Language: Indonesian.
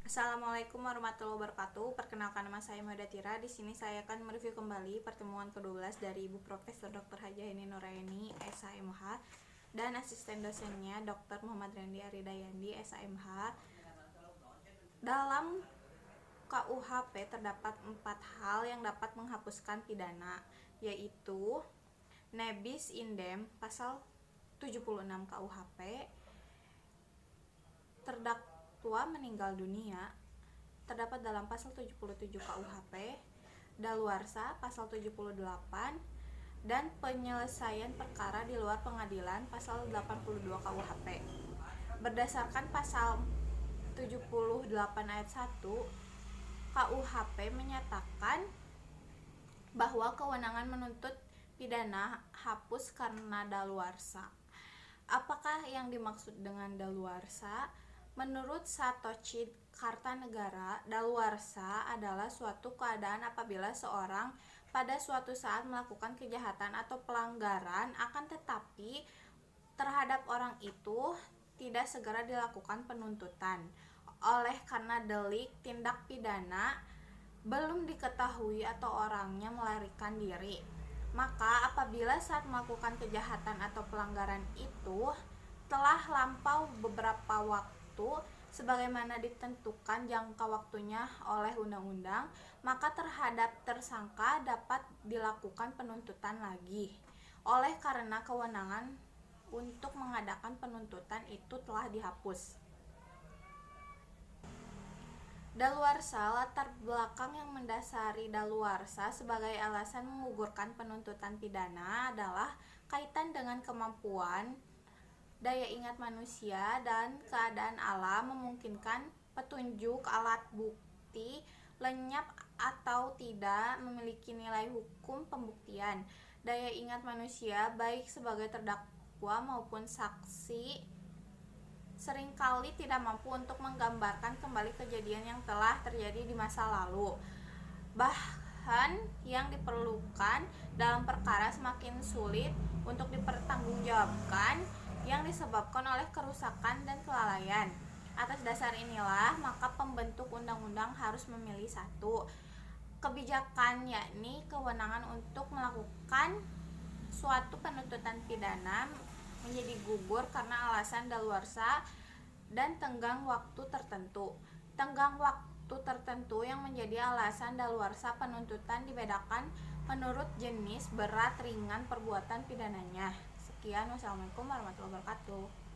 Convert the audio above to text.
Assalamualaikum warahmatullahi wabarakatuh. Perkenalkan, nama saya Mada Tira. Di sini saya akan mereview kembali pertemuan ke-12 dari Ibu Profesor Dr. Haja Heni Nuraini, SHMH, dan asisten dosennya Dr. Muhammad Randi Aridayandi, SHMH. Dalam KUHP terdapat 4 hal yang dapat menghapuskan pidana, yaitu nebis indem pasal 76 KUHP, terdakwa meninggal dunia terdapat dalam pasal 77 KUHP, daluarsa pasal 78, dan penyelesaian perkara di luar pengadilan pasal 82 KUHP. Berdasarkan pasal 78 ayat 1 KUHP menyatakan bahwa kewenangan menuntut pidana hapus karena daluarsa. Apakah yang dimaksud dengan daluarsa? Menurut Satoshi Kartanegara, daluarsa adalah suatu keadaan apabila seorang pada suatu saat melakukan kejahatan atau pelanggaran, akan tetapi terhadap orang itu tidak segera dilakukan penuntutan oleh karena delik tindak pidana belum diketahui atau orangnya melarikan diri. Maka apabila saat melakukan kejahatan atau pelanggaran itu telah lampau beberapa waktu sebagaimana ditentukan jangka waktunya oleh undang-undang, maka terhadap tersangka dapat dilakukan penuntutan lagi. Oleh karena kewenangan untuk mengadakan penuntutan itu telah dihapus. Daluarsa, latar belakang yang mendasari daluarsa sebagai alasan menggugurkan penuntutan pidana adalah kaitan dengan kemampuan, daya ingat manusia, dan keadaan alam memungkinkan petunjuk alat bukti lenyap atau tidak memiliki nilai hukum pembuktian. Daya ingat manusia baik sebagai terdakwa maupun saksi seringkali tidak mampu untuk menggambarkan kembali kejadian yang telah terjadi di masa lalu. Bahkan yang diperlukan dalam perkara semakin sulit untuk dipertanggungjawabkan yang disebabkan oleh kerusakan dan kelalaian. Atas dasar inilah maka pembentuk undang-undang harus memilih satu kebijakan, yakni kewenangan untuk melakukan suatu penuntutan pidana menjadi gugur karena alasan daluarsa dan tenggang waktu tertentu. Tenggang waktu tertentu yang menjadi alasan daluarsa penuntutan dibedakan menurut jenis berat ringan perbuatan pidananya. Sekian, wassalamualaikum warahmatullahi wabarakatuh.